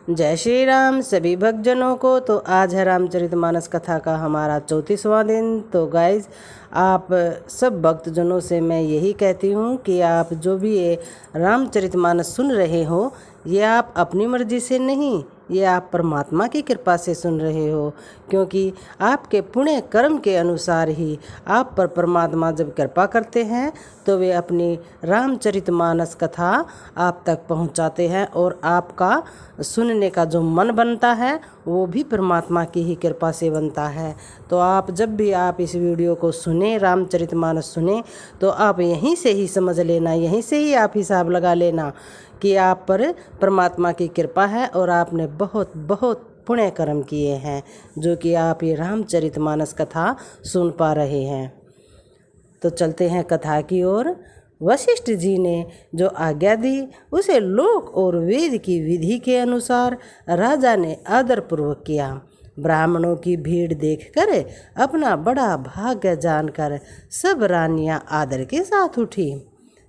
जय श्री राम सभी भक्तजनों को। तो आज है रामचरितमानस कथा का हमारा 34वां दिन। तो गाइज, आप सब भक्तजनों से मैं यही कहती हूँ कि आप जो भी ये रामचरितमानस सुन रहे हो, ये आप अपनी मर्जी से नहीं, ये आप परमात्मा की कृपा से सुन रहे हो, क्योंकि आपके पुण्य कर्म के अनुसार ही आप पर परमात्मा जब कृपा करते हैं तो वे अपनी रामचरितमानस कथा आप तक पहुंचाते हैं, और आपका सुनने का जो मन बनता है वो भी परमात्मा की ही कृपा से बनता है। तो आप जब भी आप इस वीडियो को सुने, रामचरितमानस सुने, तो आप यहीं से ही समझ लेना, यहीं से ही आप हिसाब लगा लेना कि आप पर परमात्मा की कृपा है और आपने बहुत बहुत पुण्य कर्म किए हैं, जो कि आप ये रामचरितमानस कथा सुन पा रहे हैं। तो चलते हैं कथा की ओर। वशिष्ठ जी ने जो आज्ञा दी उसे लोक और वेद की विधि के अनुसार राजा ने आदरपूर्वक किया। ब्राह्मणों की भीड़ देखकर अपना बड़ा भाग्य जानकर सब रानियां आदर के साथ उठी।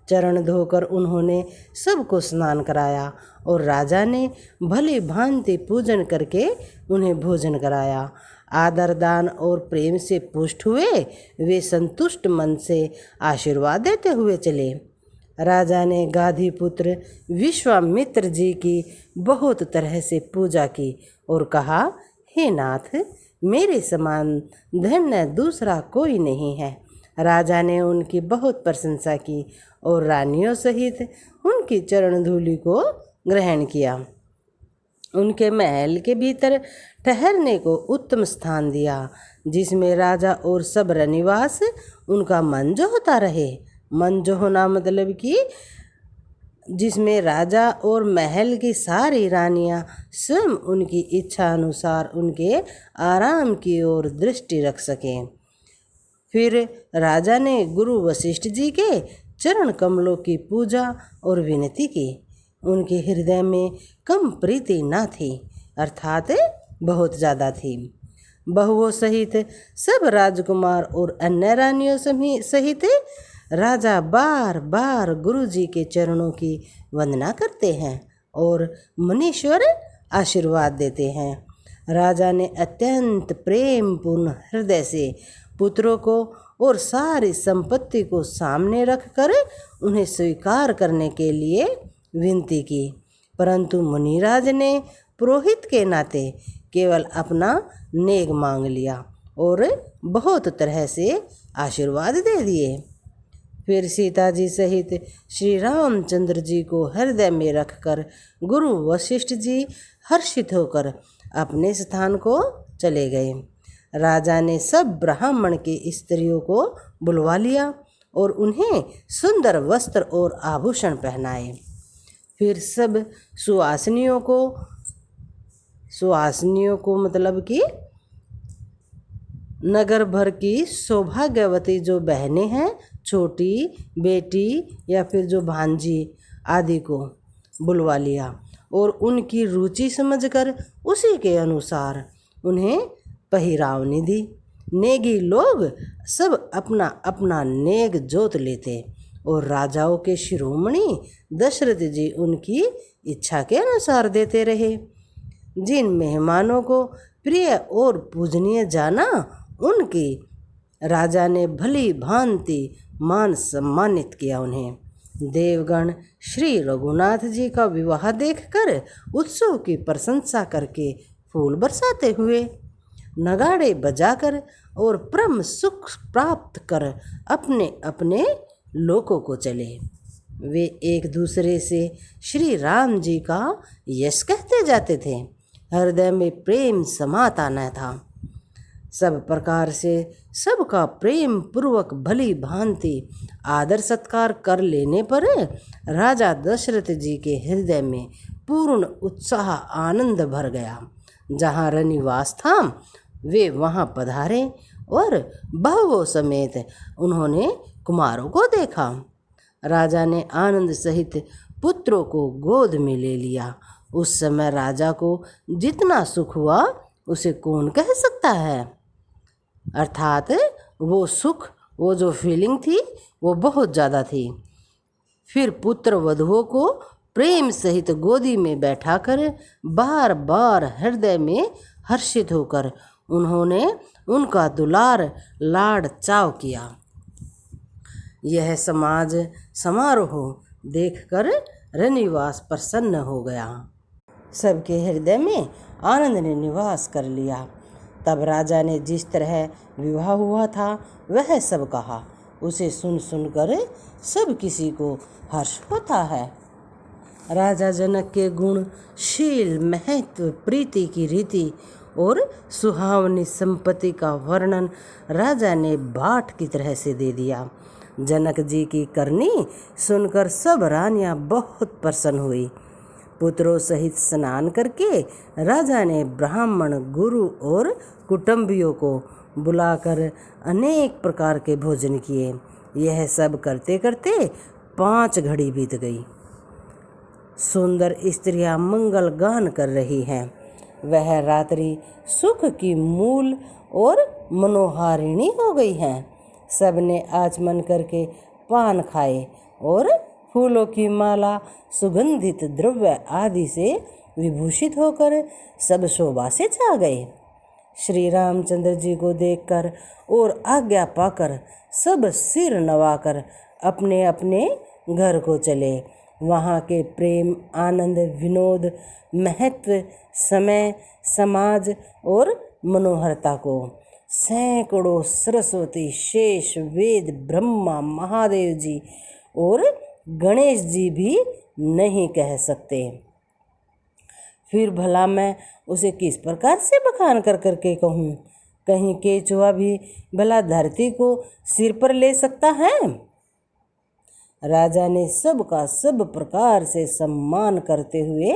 चरण धोकर उन्होंने सबको स्नान कराया और राजा ने भली भांति पूजन करके उन्हें भोजन कराया। आदर दान और प्रेम से पुष्ट हुए वे संतुष्ट मन से आशीर्वाद देते हुए चले। राजा ने गाधी पुत्र विश्वामित्र जी की बहुत तरह से पूजा की और कहा, हे नाथ, मेरे समान धन्य दूसरा कोई नहीं है। राजा ने उनकी बहुत प्रशंसा की और रानियों सहित उनकी चरण धूलि को ग्रहण किया। उनके महल के भीतर ठहरने को उत्तम स्थान दिया, जिसमें राजा और सब रनिवास उनका मन जो होता रहे। मन जो होना मतलब कि जिसमें राजा और महल की सारी रानियां स्वयं उनकी इच्छा अनुसार उनके आराम की ओर दृष्टि रख सकें। फिर राजा ने गुरु वशिष्ठ जी के चरण कमलों की पूजा और विनती की। उनके हृदय में कम प्रीति न थी, अर्थात बहुत ज़्यादा थी। बहुओं सहित सब राजकुमार और अन्य रानियों सहित राजा बार बार गुरु जी के चरणों की वंदना करते हैं और मुनीश्वर आशीर्वाद देते हैं। राजा ने अत्यंत प्रेम पूर्ण हृदय से पुत्रों को और सारी संपत्ति को सामने रखकर उन्हें स्वीकार करने के लिए विनती की, परंतु मुनिराज ने पुरोहित के नाते केवल अपना नेग मांग लिया और बहुत तरह से आशीर्वाद दे दिए। फिर सीता जी सहित श्री रामचंद्र जी को हृदय में रखकर गुरु वशिष्ठ जी हर्षित होकर अपने स्थान को चले गए। राजा ने सब ब्राह्मण की स्त्रियों को बुलवा लिया और उन्हें सुंदर वस्त्र और आभूषण पहनाए। फिर सब सुहासिनियों को मतलब कि नगर भर की सौभाग्यवती जो बहनें हैं, छोटी बेटी या फिर जो भांजी आदि को बुलवा लिया और उनकी रुचि समझकर उसी के अनुसार उन्हें पहिरावनी दी। नेगी लोग सब अपना अपना नेग जोत लेते और राजाओं के शिरोमणि दशरथ जी उनकी इच्छा के अनुसार देते रहे। जिन मेहमानों को प्रिय और पूजनीय जाना, उनकी राजा ने भली भांति मान सम्मानित किया। उन्हें देवगण श्री रघुनाथ जी का विवाह देखकर उत्सव की प्रशंसा करके फूल बरसाते हुए, नगाड़े बजाकर और परम सुख प्राप्त कर अपने अपने लोकों को चले। वे एक दूसरे से श्री राम जी का यश कहते जाते थे। हृदय में प्रेम समाता न था। सब प्रकार से सबका प्रेम पूर्वक भली भांति आदर सत्कार कर लेने पर राजा दशरथ जी के हृदय में पूर्ण उत्साह आनंद भर गया। जहाँ रनिवास था वे वहाँ पधारे और बहुओं समेत उन्होंने कुमारों को देखा। राजा ने आनंद सहित पुत्रों को गोद में ले लिया। उस समय राजा को जितना सुख हुआ उसे कौन कह सकता है, अर्थात वो सुख, वो जो फीलिंग थी वो बहुत ज़्यादा थी। फिर पुत्र वधुओं को प्रेम सहित गोदी में बैठाकर बार बार हृदय में हर्षित होकर उन्होंने उनका दुलार लाड चाव किया। यह समारोह देखकर रनिवास प्रसन्न हो गया। सबके हृदय में आनंद ने निवास कर लिया। तब राजा ने जिस तरह विवाह हुआ था वह सब कहा। उसे सुन सुनकर सब किसी को हर्ष होता है। राजा जनक के गुण, शील, महत्व, प्रीति की रीति और सुहावनी संपत्ति का वर्णन राजा ने बाट की तरह से दे दिया। जनक जी की करनी सुनकर सब रानियां बहुत प्रसन्न हुई। पुत्रों सहित स्नान करके राजा ने ब्राह्मण, गुरु और कुटुंबियों को बुलाकर अनेक प्रकार के भोजन किए। यह सब करते करते 5 घड़ी बीत गई। सुंदर स्त्रियां मंगल गान कर रही हैं। वह रात्रि सुख की मूल और मनोहारिणी हो गई हैं। सबने आचमन करके पान खाए और फूलों की माला, सुगंधित द्रव्य आदि से विभूषित होकर सब शोभा से छा गए। श्री रामचंद्र जी को देखकर और आज्ञा पाकर सब सिर नवाकर अपने अपने घर को चले। वहाँ के प्रेम, आनंद, विनोद, महत्व, समय, समाज और मनोहरता को सैकड़ों सरस्वती, शेष, वेद, ब्रह्मा, महादेव जी और गणेश जी भी नहीं कह सकते। फिर भला मैं उसे किस प्रकार से बखान कर करके कहूँ? कहीं केचुआ भी भला धरती को सिर पर ले सकता है? राजा ने सबका सब प्रकार से सम्मान करते हुए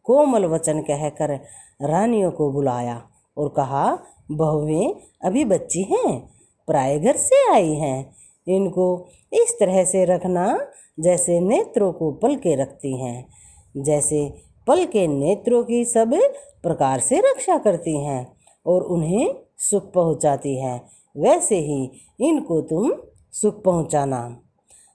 कोमल वचन कहकर रानियों को बुलाया और कहा, बहुएं अभी बच्ची हैं, पराए घर से आई हैं। इनको इस तरह से रखना जैसे नेत्रों को पलके रखती हैं। जैसे पलके नेत्रों की सब प्रकार से रक्षा करती हैं और उन्हें सुख पहुंचाती हैं, वैसे ही इनको तुम सुख पहुंचाना।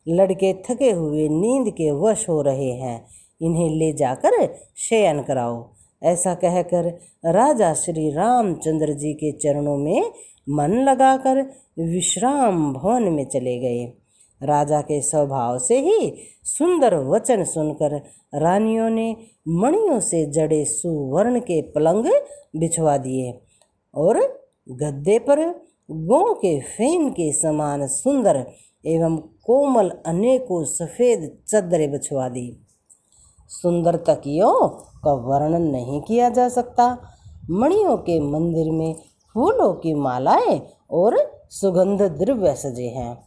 लड़के थके हुए नींद के वश हो रहे हैं, इन्हें ले जाकर शयन कराओ। ऐसा कहकर राजा श्री रामचंद्र जी के चरणों में मन लगाकर विश्राम भवन में चले गए। राजा के स्वभाव से ही सुंदर वचन सुनकर रानियों ने मणियों से जड़े सुवर्ण के पलंग बिछवा दिए और गद्दे पर गौ के फेन के समान सुंदर एवं कोमल अनेकों सफ़ेद चादरें बिछवा दी। सुंदर तकियों का वर्णन नहीं किया जा सकता। मणियों के मंदिर में फूलों की मालाएं और सुगंध द्रव्य सजे हैं।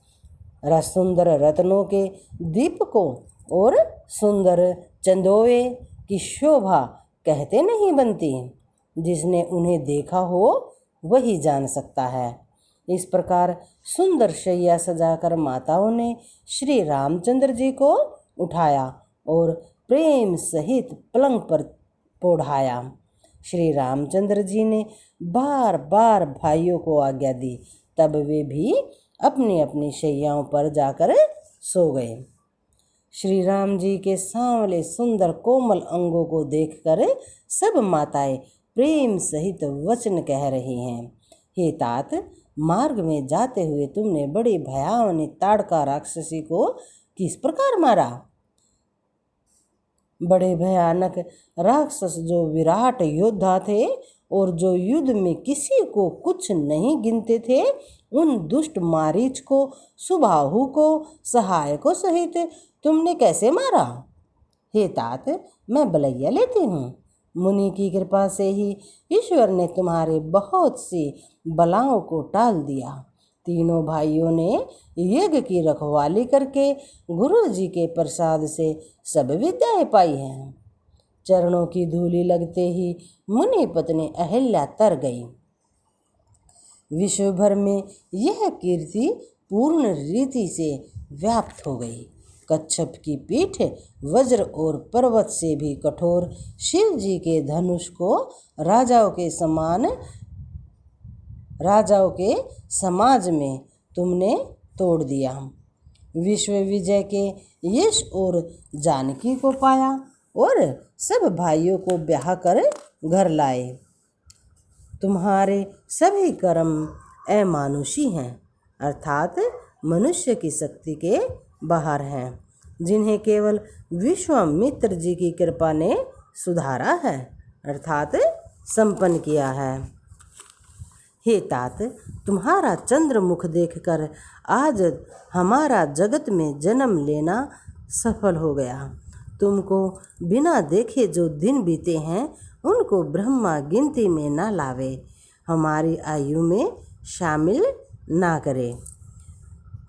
सुंदर रत्नों के दीपकों और सुंदर चंदोए की शोभा कहते नहीं बनती। जिसने उन्हें देखा हो वही जान सकता है। इस प्रकार सुंदर शैया सजाकर माताओं ने श्री रामचंद्र जी को उठाया और प्रेम सहित पलंग पर ओढ़ाया। श्री रामचंद्र जी ने बार बार भाइयों को आज्ञा दी, तब वे भी अपनी अपनी शैयाओं पर जाकर सो गए। श्री राम जी के सांवले सुंदर कोमल अंगों को देखकर सब माताएं प्रेम सहित वचन कह रही हैं। हे तात, मार्ग में जाते हुए तुमने बड़ी भयावनी ताड़का राक्षसी को किस प्रकार मारा? बड़े भयानक राक्षस जो विराट योद्धा थे और जो युद्ध में किसी को कुछ नहीं गिनते थे, उन दुष्ट मारीच को, सुबाहु को, सहायकों सहित तुमने कैसे मारा? हे तात, मैं बलैया लेती हूँ। मुनि की कृपा से ही ईश्वर ने तुम्हारे बहुत सी बलाओं को टाल दिया। तीनों भाइयों ने यज्ञ की रखवाली करके गुरु जी के प्रसाद से सब विद्याएं पाई हैं। चरणों की धूलि लगते ही मुनि पत्नी अहिल्या तर गई। विश्व भर में यह कीर्ति पूर्ण रीति से व्याप्त हो गई। कच्छप की पीठ वज्र और पर्वत से भी कठोर शिव जी के धनुष को राजाओं के समाज में तुमने तोड़ दिया। विश्व विजय के यश और जानकी को पाया और सब भाइयों को ब्याह कर घर लाए। तुम्हारे सभी कर्म अमानुषी हैं, अर्थात मनुष्य की शक्ति के बाहर हैं, जिन्हें केवल विश्वामित्र जी की कृपा ने सुधारा है, अर्थात संपन्न किया है। हे तात, तुम्हारा चंद्रमुख देखकर आज हमारा जगत में जन्म लेना सफल हो गया। तुमको बिना देखे जो दिन बीते हैं उनको ब्रह्मा गिनती में ना लावे, हमारी आयु में शामिल ना करे।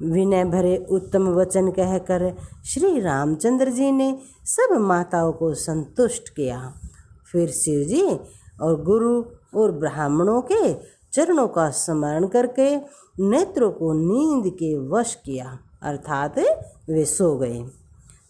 विनय भरे उत्तम वचन कहकर श्री रामचंद्र जी ने सब माताओं को संतुष्ट किया। फिर शिव जी और गुरु और ब्राह्मणों के चरणों का स्मरण करके नेत्रों को नींद के वश किया, अर्थात वे सो गए।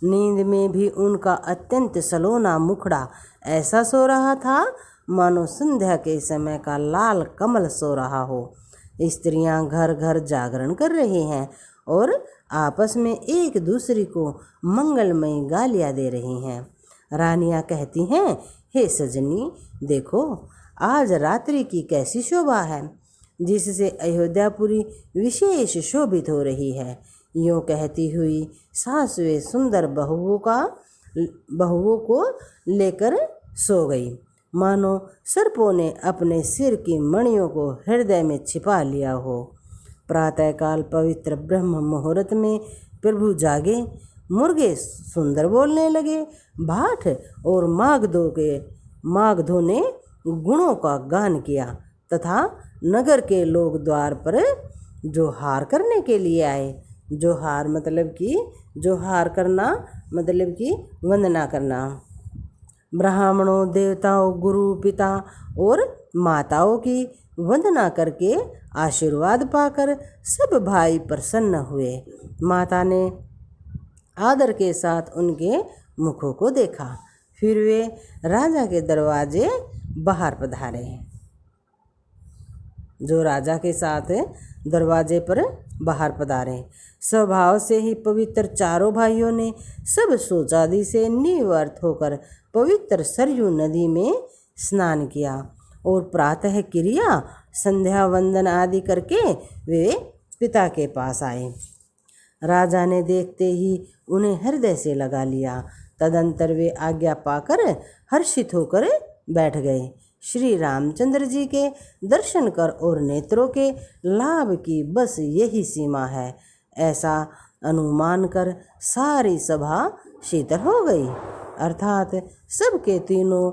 नींद में भी उनका अत्यंत सलोना मुखड़ा ऐसा सो रहा था मानो संध्या के समय का लाल कमल सो रहा हो। स्त्रियां घर घर जागरण कर रही हैं और आपस में एक दूसरे को मंगलमयी गालियां दे रही हैं। रानियां कहती हैं, हे सजनी, देखो आज रात्रि की कैसी शोभा है, जिससे अयोध्यापुरी विशेष शोभित हो रही है। यूँ कहती हुई सास वे सुंदर बहुओं को लेकर सो गई, मानो सर्पों ने अपने सिर की मणियों को हृदय में छिपा लिया हो। प्रातःकाल पवित्र ब्रह्म मुहूर्त में प्रभु जागे, मुर्गे सुंदर बोलने लगे, भाट और मागधों ने गुणों का गान किया तथा नगर के लोग द्वार पर जोहार करने के लिए आए। जोहार करना मतलब कि वंदना करना। ब्राह्मणों, देवताओं, गुरु, पिता और माताओं की वंदना करके आशीर्वाद पाकर सब भाई प्रसन्न हुए। माता ने आदर के साथ उनके मुखों को देखा, फिर वे राजा के दरवाजे बाहर पधारे। जो राजा के साथ दरवाजे पर बाहर पधारे, स्वभाव से ही पवित्र चारों भाइयों ने सब शौचादि से निवृत्त होकर पवित्र सरयू नदी में स्नान किया और प्रातः क्रिया, संध्या वंदन आदि करके वे पिता के पास आए। राजा ने देखते ही उन्हें हृदय से लगा लिया। तदंतर वे आज्ञा पाकर हर्षित होकर बैठ गए। श्री रामचंद्र जी के दर्शन कर और नेत्रों के लाभ की बस यही सीमा है, ऐसा अनुमान कर सारी सभा शीतल हो गई, अर्थात सबके तीनों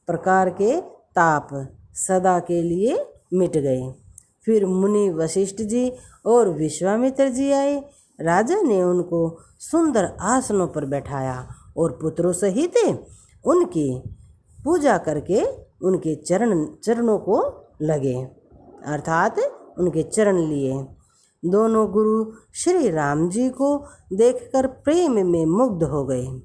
प्रकार के ताप सदा के लिए मिट गए। फिर मुनि वशिष्ठ जी और विश्वामित्र जी आए। राजा ने उनको सुंदर आसनों पर बैठाया और पुत्रों सहित उनकी पूजा करके उनके चरणों को लगे, अर्थात उनके चरण लिए। दोनों गुरु श्री राम जी को देखकर प्रेम में मुग्ध हो गए।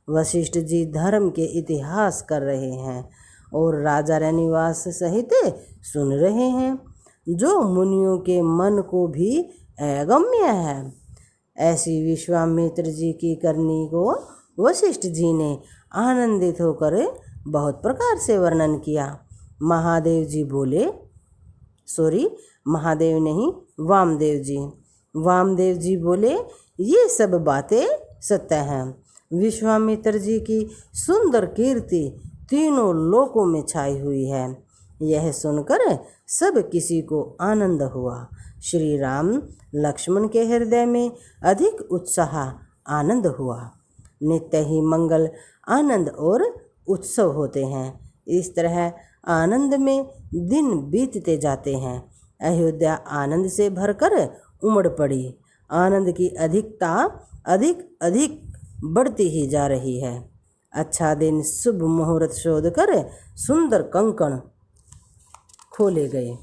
वशिष्ठ जी धर्म के इतिहास कर रहे हैं और राजा रनिवास सहित सुन रहे हैं, जो मुनियों के मन को भी अगम्य है। ऐसी विश्वामित्र जी की करनी को वशिष्ठ जी ने आनंदित होकर बहुत प्रकार से वर्णन किया। महादेव जी बोले, महादेव नहीं, वामदेव जी बोले, ये सब बातें सत्य हैं। विश्वामित्र जी की सुंदर कीर्ति तीनों लोकों में छाई हुई है। यह सुनकर सब किसी को आनंद हुआ। श्री राम लक्ष्मण के हृदय में अधिक उत्साह आनंद हुआ। नित्य ही मंगल, आनंद और उत्सव होते हैं। इस तरह आनंद में दिन बीतते जाते हैं। अयोध्या आनंद से भरकर उमड़ पड़ी। आनंद की अधिकता अधिक बढ़ती ही जा रही है। अच्छा दिन, शुभ मुहूर्त शोध कर सुंदर कंकण खोले गए।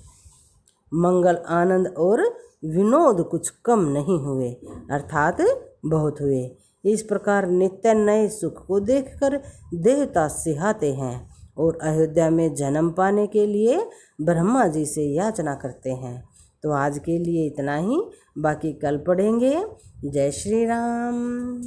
मंगल, आनंद और विनोद कुछ कम नहीं हुए, अर्थात बहुत हुए। इस प्रकार नित्य नए सुख को देखकर देवता सिहाते हैं और अयोध्या में जन्म पाने के लिए ब्रह्मा जी से याचना करते हैं। तो आज के लिए इतना ही, बाकी कल पढ़ेंगे। जय श्री राम।